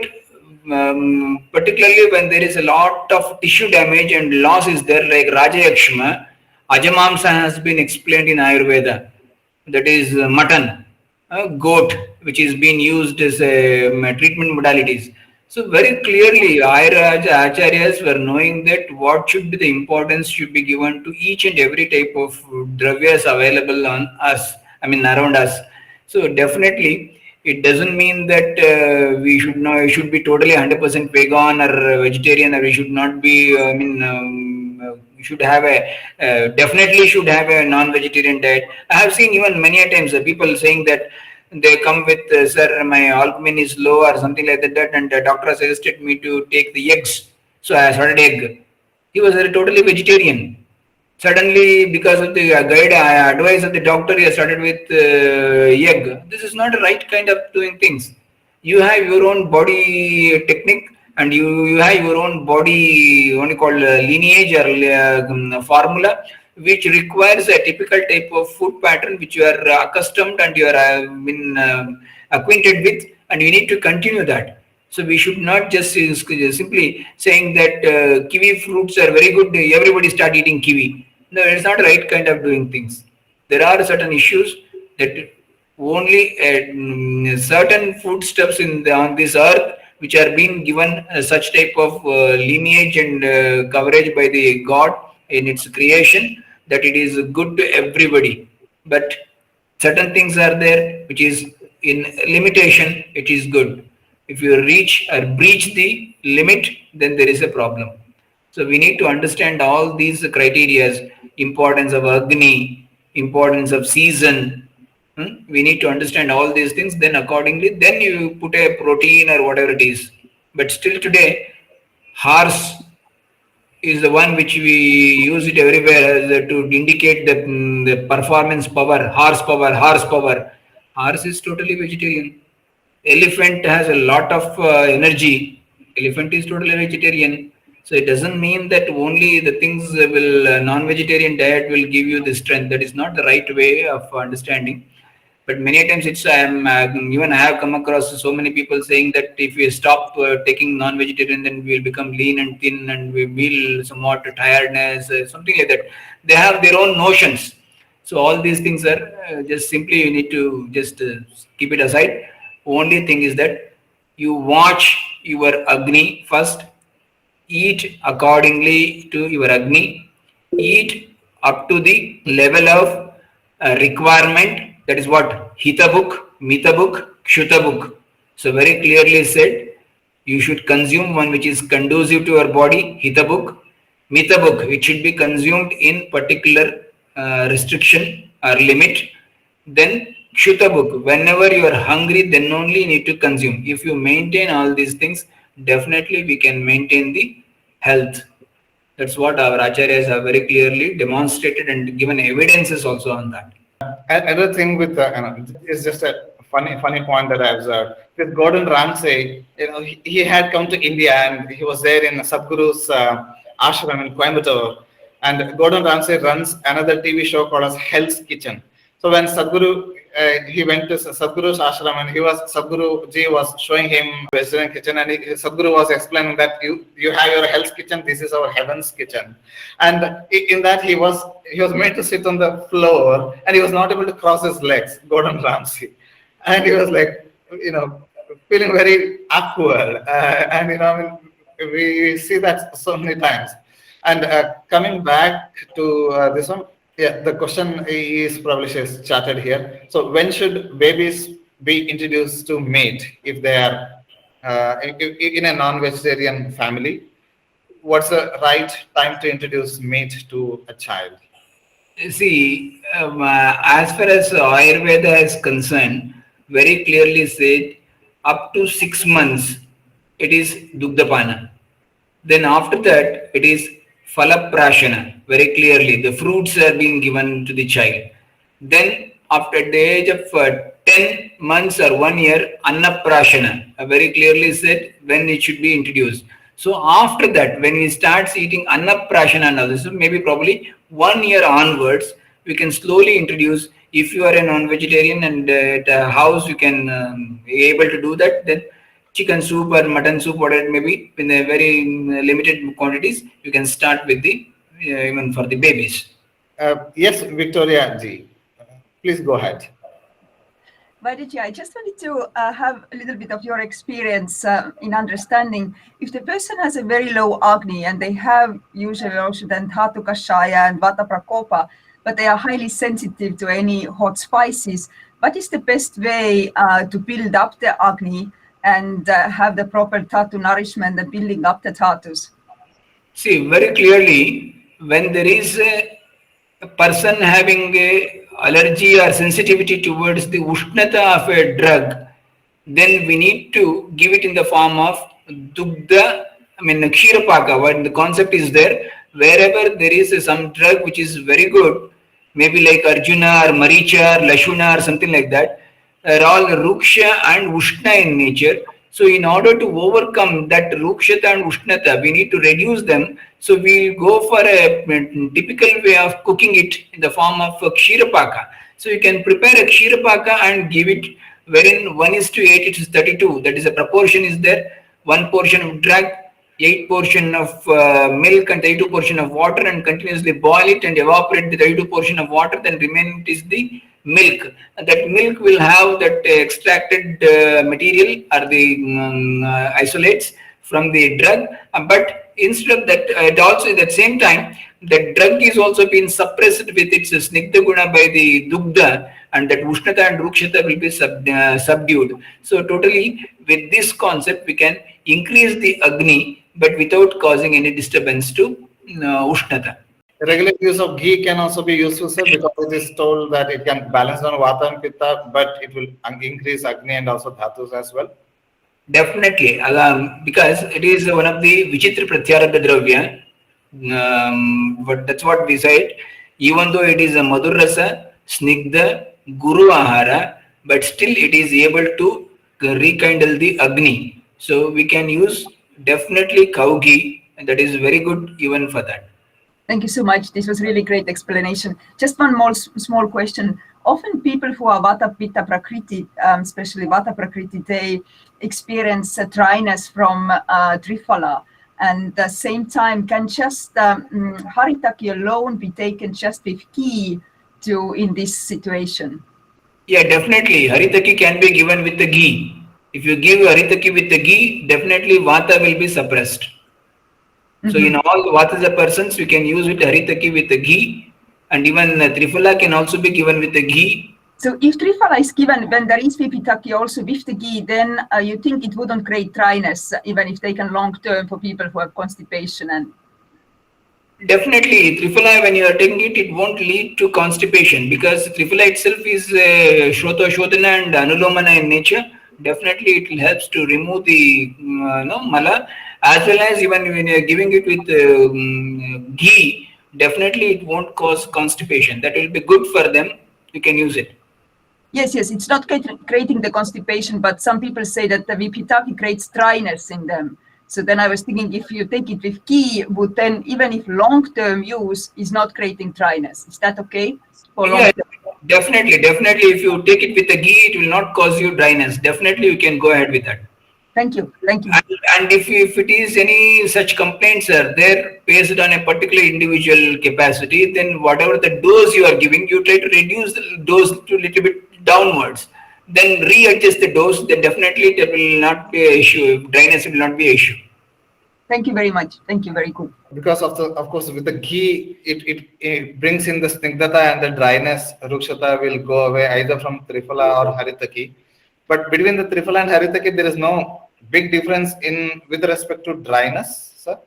particularly when there is a lot of tissue damage and loss is there, like Rajayakshma, Ajamamsa has been explained in Ayurveda. That is mutton, goat, which is being used as treatment modalities. So very clearly, Ayurveda acharyas were knowing that what should be the importance should be given to each and every type of dravyas available on us. I mean around us. So definitely, it doesn't mean that we should be totally 100% vegan or vegetarian, or we should not be. We should have a definitely should have a non-vegetarian diet. I have seen even many a times people saying that they come with sir, my albumin is low or something like that, and the doctor suggested me to take the eggs, so I started egg. He was a totally vegetarian. Suddenly, because of the guide advice of the doctor, he has started with egg. This is not the right kind of doing things. You have your own body technique, and you have your own body, what you call lineage or formula, which requires a typical type of food pattern which you are accustomed and you are been acquainted with, and you need to continue that. So we should not just simply saying that kiwi fruits are very good. Everybody start eating kiwi. No, it's not the right kind of doing things. There are certain issues that only certain foodstuffs on this earth which are being given such type of lineage and coverage by the God in its creation, that it is good to everybody. But certain things are there which is in limitation, it is good. If you reach or breach the limit, then there is a problem. So we need to understand all these criterias: importance of Agni, importance of season. We need to understand all these things. Then accordingly, then you put a protein or whatever it is. But still today, horse is the one which we use it everywhere to indicate the performance power, horsepower, horsepower. Horse is totally vegetarian. Elephant has a lot of energy. Elephant is totally vegetarian. So it doesn't mean that only the things non-vegetarian diet will give you the strength. That is not the right way of understanding. But many times it's even I have come across so many people saying that if we stop taking non-vegetarian, then we'll become lean and thin, and we feel somewhat tiredness, something like that. They have their own notions. So all these things are just simply you need to just keep it aside. Only thing is that you watch your Agni first, eat accordingly to your Agni, eat up to the level of requirement. That is what Hitabuk, Mitabuk, Kshutabuk. So very clearly said, you should consume one which is conducive to your body, Hitabuk. Mitabuk, it should be consumed in particular restriction or limit. Then Kshutabuk, whenever you are hungry, then only you need to consume. If you maintain all these things, definitely we can maintain the health. That's what our acharyas have very clearly demonstrated and given evidences also on that. Another thing with is just a funny point that I observed with Gordon Ramsay. He had come to India and he was there in Sadhguru's ashram in Coimbatore, and Gordon Ramsay runs another TV show called as Hell's Kitchen. So when Sadhguru he went to Sadhguru's ashram, and Sadhguru ji was showing him vegetarian kitchen, and Sadhguru was explaining that you have your hell's kitchen, this is our heaven's kitchen. And in that he was made to sit on the floor, and he was not able to cross his legs, Gordon Ramsay, and he was like, feeling very awkward. And I mean, we see that so many times. And coming back to this one, yeah, the question is probably started here. So when should babies be introduced to meat if they are in a non-vegetarian family? What's the right time to introduce meat to a child? See, as far as Ayurveda is concerned, very clearly said, up to 6 months, it is Dugdapana. Then after that, it is Phalaprashana. Very clearly, the fruits are being given to the child. Then after the age of 10 months or 1 year, Annaprashana. Very clearly said when it should be introduced. So after that, when he starts eating Annaprashana and others, so maybe probably 1 year onwards, we can slowly introduce. If you are a non-vegetarian and at a house you can be able to do that, then chicken soup or mutton soup, whatever it may be, in a very limited quantities, you can start with the even for the babies. Yes, Victoria ji, please go ahead. Vaidiji, I just wanted to have a little bit of your experience in understanding if the person has a very low Agni and they have usually also then Dhatu Kashaya and Vata Prakopa, but they are highly sensitive to any hot spices, what is the best way to build up the Agni and have the proper Dhatu nourishment and building up the Dhatus? See, very clearly, when there is a person having a allergy or sensitivity towards the Ushnata of a drug, then we need to give it in the form of Dugdha, Kshirapaka. What the concept is there, wherever there is some drug which is very good, maybe like Arjuna or Maricha or Lashuna or something like that, are all Ruksha and Ushna in nature. So in order to overcome that Rukshata and Ushnata, we need to reduce them. So we'll go for a typical way of cooking it in the form of a Kshirapaka. So you can prepare a Kshirapaka and give it wherein 1:8, it is 32. That is a proportion is there. 1 portion of drug, 8 portion of milk and 32 portion of water, and continuously boil it and evaporate the 32 portion of water, then remain it is the milk. That milk will have that extracted material or the isolates from the drug, but instead of that, it also at the same time, the drug is also being suppressed with its snigdha guna by the dugdha, and that ushnata and rukshata will be subdued. So totally with this concept we can increase the agni but without causing any disturbance to ushnata. Regular use of ghee can also be useful, sir, because it is told that it can balance on vata and pitta, but it will increase agni and also dhatus as well. Definitely, because it is one of the Vichitra Pratyarabdha Dravya. But that's what we said. Even though it is a Madhur Rasa, Snigdha, Guru Ahara, but still it is able to rekindle the Agni. So we can use definitely cow ghee, and that is very good even for that. Thank you so much. This was really great explanation. Just one more small question. often people who are Vata Pitta Prakriti, especially Vata Prakriti, they experience dryness from Triphala. And at the same time, can just Haritaki alone be taken just with ghee in this situation? Yeah, definitely. Haritaki can be given with the ghee. If you give haritaki with the ghee, definitely vata will be suppressed. So in all vata persons, we can use it haritaki with the ghee, and even triphala can also be given with the ghee. So if Triphala is given when there is Vipitaki also with the ghee, then you think it wouldn't create dryness, even if taken long term for people who have constipation and Definitely, triphala, when you are taking it, it won't lead to constipation because triphala itself is Shodhana and Anulomana in nature. Definitely, it will helps to remove the mala, as well as even when you are giving it with ghee. Definitely, it won't cause constipation. That will be good for them. You can use it. Yes, it's not creating the constipation, but some people say that the Vipitaki creates dryness in them. So then I was thinking if you take it with ghee, would then, even if long-term use is not creating dryness, is that okay for Yeah, long-term? definitely. If you take it with the ghee, it will not cause you dryness. Definitely, you can go ahead with that. Thank you. And if it is any such complaints are there based on a particular individual capacity, then whatever the dose you are giving, you try to reduce the dose to a little bit downwards. Then readjust the dose. Then definitely there will not be an issue. Dryness will not be an issue. Thank you very much. Thank you. Very good. Because of course, with the ghee, it brings in the snigdhata and the dryness. Rukshata will go away either from Triphala or Haritaki. But between the Triphala and Haritaki, there is no big difference in with respect to dryness, sir.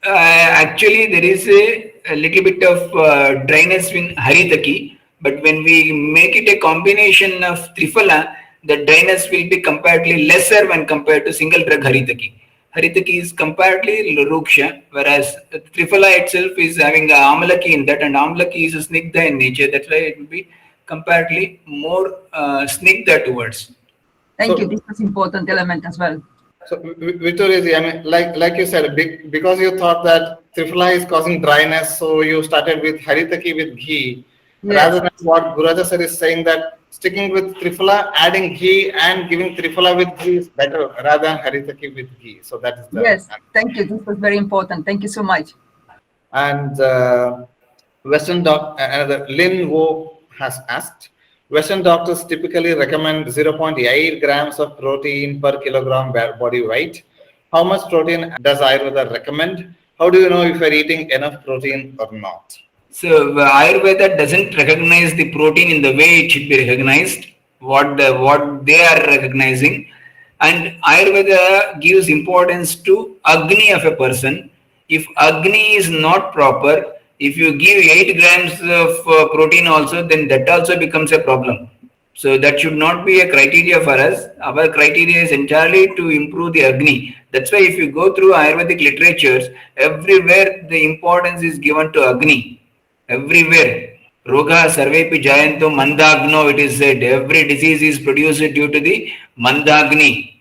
Actually, there is a little bit of dryness in haritaki, but when we make it a combination of triphala, the dryness will be comparatively lesser when compared to single drug haritaki. Haritaki is comparatively ruksha, whereas triphala itself is having a amalaki in that, and amalaki is a snigdha in nature. That's why it will be comparatively more snigdha towards. Thank you. So This was important element as well. So, Victoria, I mean, like you said, because you thought that triphala is causing dryness, so you started with haritaki with ghee, rather Yes. than what Guraja sir is saying that sticking with triphala, adding ghee and giving triphala with ghee is better rather than haritaki with ghee. So that is the Yes. Thank you. This was very important. Thank you so much. and Western another Lin Wo has asked. Western doctors typically recommend 0.8 grams of protein per kilogram body weight. How much protein does Ayurveda recommend? How do you know if you're eating enough protein or not? So Ayurveda doesn't recognize the protein in the way it should be recognized, what they are recognizing, and Ayurveda gives importance to Agni of a person. If Agni is not proper, if you give 8 grams of protein also, then that also becomes a problem. So that should not be a criteria for us. Our criteria is entirely to improve the Agni. That's why if you go through Ayurvedic literatures, everywhere the importance is given to Agni. Everywhere. Roga sarvepi jayanto mandagno, it is said. Every disease is produced due to the mandagni.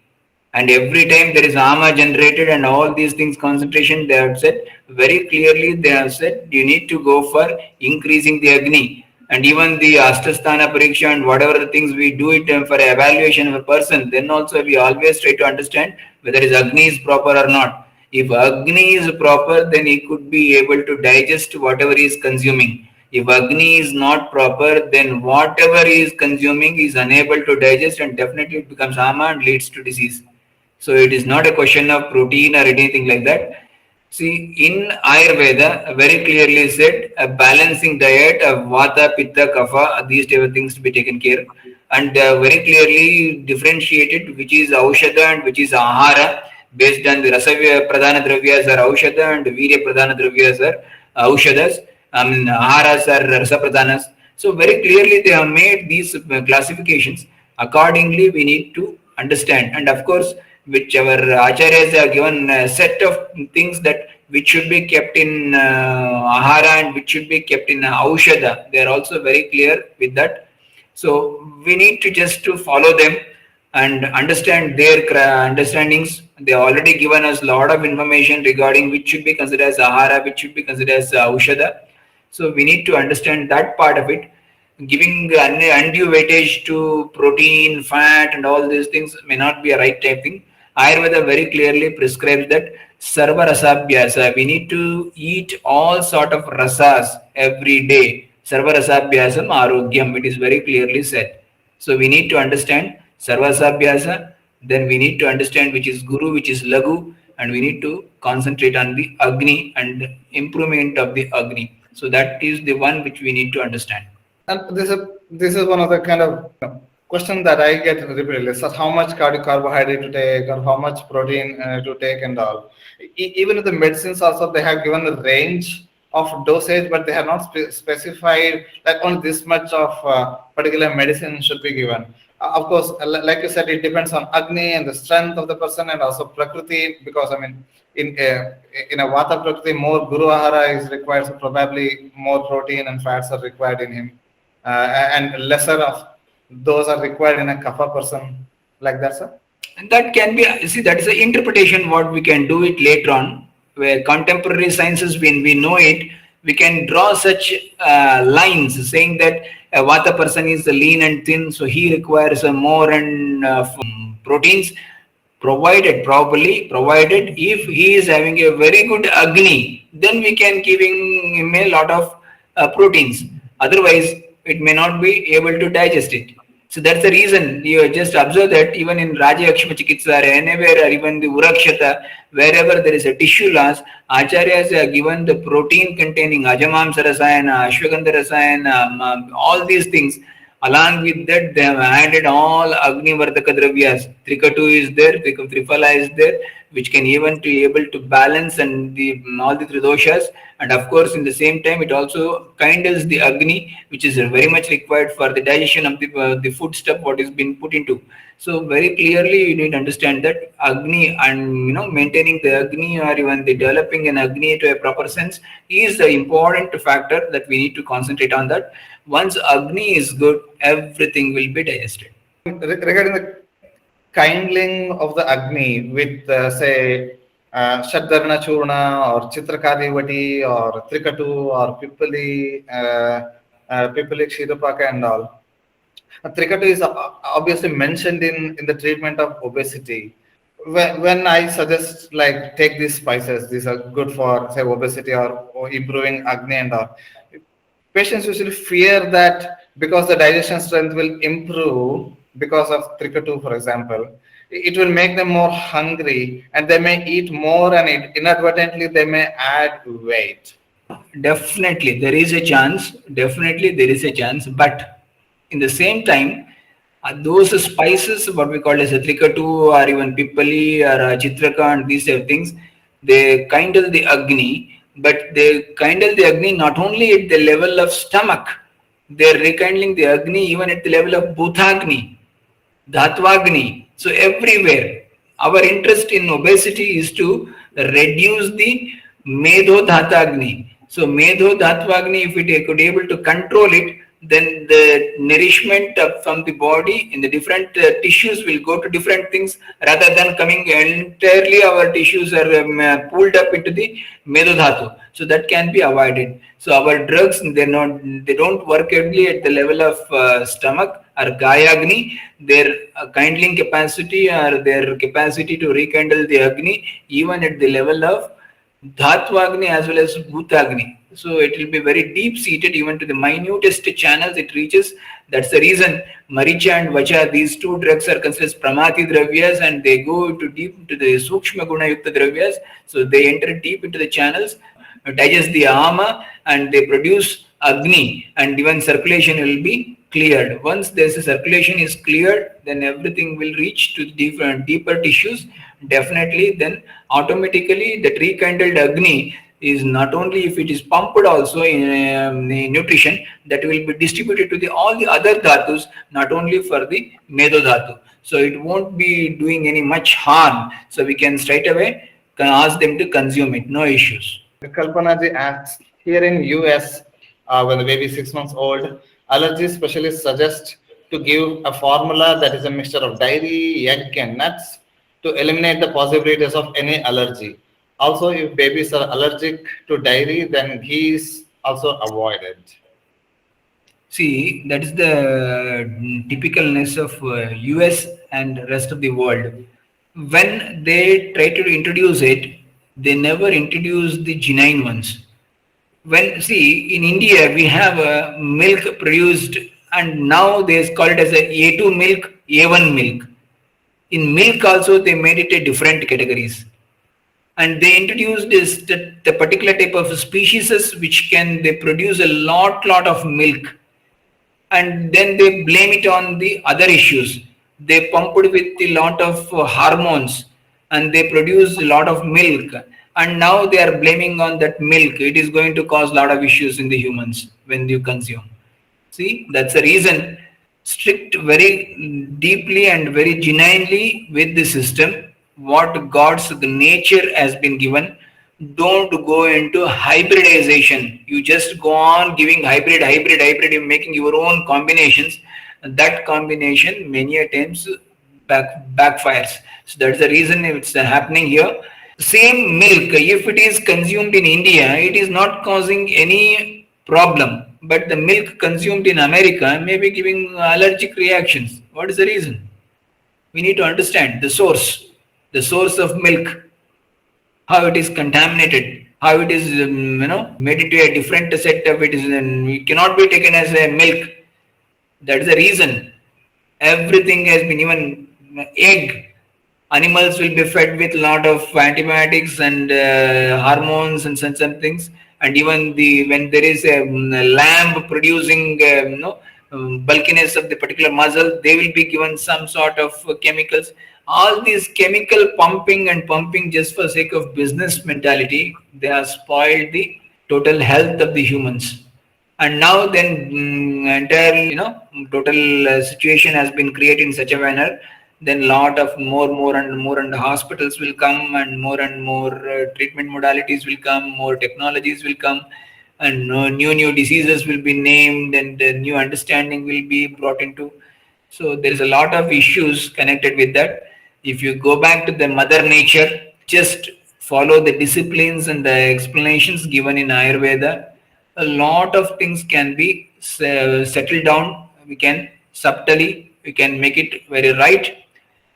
And every time there is ama generated and all these things concentration, they have said very clearly, they have said you need to go for increasing the Agni. And even the Astasthana Pariksha and whatever the things we do it for evaluation of a person, then also we always try to understand whether his Agni is proper or not. If Agni is proper, then he could be able to digest whatever he is consuming. If Agni is not proper, then whatever he is consuming is unable to digest and definitely it becomes ama and leads to disease. So it is not a question of protein or anything like that. See, in Ayurveda, very clearly said a balancing diet of Vata, Pitta, Kapha, these type of things to be taken care, and very clearly differentiated which is Aushadha and which is Ahara, based on the Rasavya Pradhana Dravyas are Aushadha and Virya Pradhana Dravyas are Aushadas, Aharas are Rasa Pradhanas. So very clearly they have made these classifications. Accordingly, we need to understand, and of course which our acharyas have given a set of things that which should be kept in ahara and which should be kept in aushadha. They are also very clear with that. So we need to just to follow them and understand their understandings. They already given us a lot of information regarding which should be considered as ahara, which should be considered as aushadha. So we need to understand that part of it. giving undue weightage to protein, fat, and all these things may not be a right type thing. Ayurveda very clearly prescribes that sarva rasabhyasa. We need to eat all sort of rasas every day. Sarva rasabhyasam arogyam. It is very clearly said. So we need to understand sarva rasabhyasa. Then we need to understand which is guru, which is lagu, and we need to concentrate on the agni and improvement of the agni. So that is the one which we need to understand. And this is one of the kind of question that I get repeatedly. So how much carbohydrate to take, or how much protein to take, and all. Even in the medicines also, they have given a range of dosage, but they have not specified that only this much of particular medicine should be given. Of course, like you said, it depends on Agni and the strength of the person, and also Prakriti, because I mean, in a Vata Prakriti, more Guru Ahara is required, so probably more protein and fats are required in him, and lesser of those are required in a Kapha person, like that, sir. And that can be, see, that is the interpretation what we can do it later on, where contemporary sciences, when we know it, we can draw such lines saying that a Vata person is lean and thin, so he requires more and proteins, provided if he is having a very good Agni, then we can giving him a lot of proteins. Otherwise, it may not be able to digest it. So that's the reason you just observe that even in Raja Yakshma Chikitsa or anywhere, or even the Urakshata, wherever there is a tissue loss, Acharyas have given the protein containing Ajamamsa Rasayana, Ashwagandha Rasayana, all these things. Along with that, they have added all Agni Vardaka Dravyas. Trikatu is there, Trifala is there, which can even be able to balance and all the three doshas. And of course, in the same time, it also kindles the Agni, which is very much required for the digestion of the food stuff what is being put into. So very clearly, you need to understand that Agni and maintaining the Agni, or even the developing an Agni to a proper sense, is the important factor that we need to concentrate on. That once Agni is good, everything will be digested. Regarding the kindling of the Agni with, say, Shaddarna Churna or Chitrakari Vati or Trikatu or Pipali Kshirapaka and all. Trikatu is obviously mentioned in the treatment of obesity. When I suggest, like, take these spices, these are good for, say, obesity or improving Agni and all. Patients usually fear that because the digestion strength will improve because of Trikatu, for example, it will make them more hungry and they may eat more, and inadvertently they may add weight. Definitely, there is a chance. Definitely, there is a chance. But in the same time, those spices, what we call as a trikatu or even pipali or chitraka and these things, they kindle the Agni, but they kindle the Agni not only at the level of stomach, they are rekindling the Agni even at the level of Bhutagni, Dhatvagni. So everywhere, our interest in obesity is to reduce the Medho Dhatagni. So Medho Dhatvagni, if we could able to control it, then the nourishment from the body in the different tissues will go to different things, rather than coming entirely our tissues are pulled up into the Medodhatu. So that can be avoided. So our drugs, they don't work only at the level of stomach or Gayagni. Their kindling capacity or their capacity to rekindle the Agni even at the level of Dhatvagni as well as Bhutagni. So it will be very deep seated even to the minutest channels it reaches. That's the reason Maricha and Vacha, these two drugs are considered as Pramati Dravyas, and they go to deep into the Sukshma Guna Yukta Dravyas. So they enter deep into the channels, digest the Ama, and they produce Agni, and even circulation will be cleared. Once there's a circulation is cleared, then everything will reach to different deeper tissues. Definitely, then automatically the rekindled Agni is not only if it is pumped also in the nutrition, that will be distributed to all the other dhatus, not only for the Medo dhatu. So it won't be doing any much harm. So we can straight away ask them to consume it, no issues. Kalpana ji asks, here in US, when the baby is 6 months old, allergy specialists suggest to give a formula that is a mixture of dairy, egg, and nuts to eliminate the possibilities of any allergy. Also, if babies are allergic to dairy, then ghee is also avoided. See, that is the typicalness of US and rest of the world. When they try to introduce it, they never introduce the genuine ones. When see in India we have milk produced, and now they call it as a A2 milk, A1 milk. In milk also they made it a different categories, and they introduced this the particular type of species which can they produce a lot of milk, and then they blame it on the other issues. They pump it with a lot of hormones, and they produce a lot of milk, and now they are blaming on that milk. It is going to cause a lot of issues in the humans when you consume. See, that's the reason. Strict very deeply and very genuinely with the system, what God's nature has been given. Don't go into hybridization. You just go on giving hybrid, you're making your own combinations. That combination many a times backfires. So that's the reason it's happening here. Same milk, if it is consumed in India, it is not causing any problem. But the milk consumed in America may be giving allergic reactions. What is the reason? We need to understand the source of milk, how it is contaminated, how it is made into a different set of it is. It cannot be taken as a milk. That is the reason. Everything has been, even egg. Animals will be fed with a lot of antibiotics and hormones and some things. And even when there is a lamb producing bulkiness of the particular muscle, they will be given some sort of chemicals. All these chemical pumping and pumping just for sake of business mentality, they have spoiled the total health of the humans. And now then entire total situation has been created in such a manner. Then lot of more and hospitals will come, and more treatment modalities will come, more technologies will come, and new diseases will be named, and new understanding will be brought into. So there is a lot of issues connected with that. If you go back to the mother nature, just follow the disciplines and the explanations given in Ayurveda, a lot of things can be settled down. We can we can make it very right.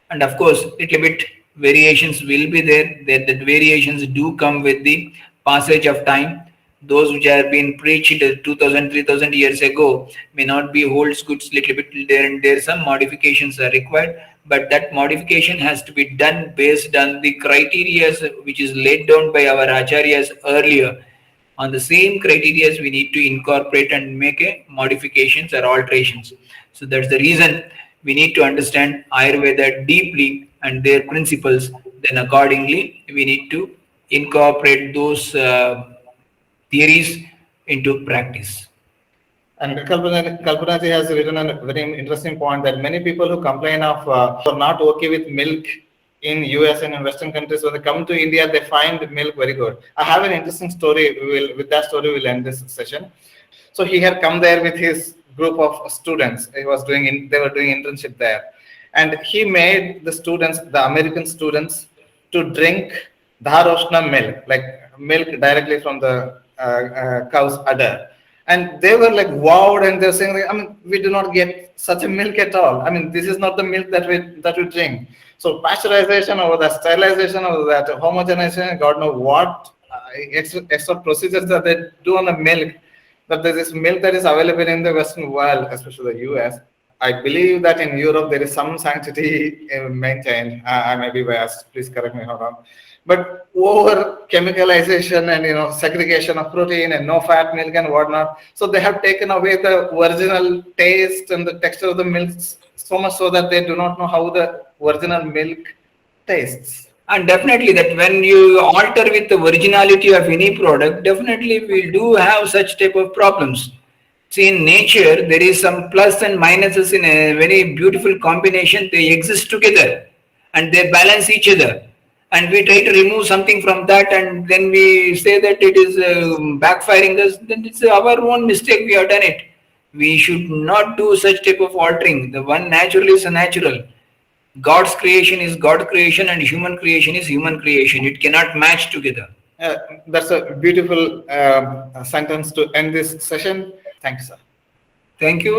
And of course, little bit variations will be there. That variations do come with the passage of time. Those which have been preached 2000, 3000 years ago may not be holds good. Little bit there and there. Some modifications are required, but that modification has to be done based on the criteria which is laid down by our acharyas earlier. On the same criteria, we need to incorporate and make a modifications or alterations. So that's the reason we need to understand Ayurveda deeply and their principles. Then accordingly, we need to incorporate those theories into practice. And Kalpana ji has written a very interesting point that many people who complain of are not okay with milk in US and in Western countries, when they come to India, they find milk very good. I have an interesting story. With that story, we'll end this session. So he had come there with his group of students. They were doing internship there, and he made the students, the American students, to drink Dharoshna milk, like milk directly from the cow's udder. And they were like wowed, and they're saying, like, I mean, we do not get such a milk at all. I mean, this is not the milk that we drink. So pasteurization or that sterilization or that homogenization, God knows what extra procedures that they do on the milk. But there is milk that is available in the Western world, especially the US. I believe that in Europe there is some sanctity maintained. I may be biased. Please correct me if I'm wrong. But over chemicalization and segregation of protein and no fat milk and whatnot, so they have taken away the original taste and the texture of the milk so much so that they do not know how the original milk tastes. And definitely that when you alter with the originality of any product, definitely we do have such type of problems. See, in nature, there is some plus and minuses in a very beautiful combination. They exist together and they balance each other. And we try to remove something from that, and then we say that it is backfiring us. Then it's our own mistake. We have done it. We should not do such type of altering. The one natural is a natural. God's creation is God creation, and human creation is human creation. It cannot match together. That's a beautiful sentence to end this session. Thanks, sir. Thank you.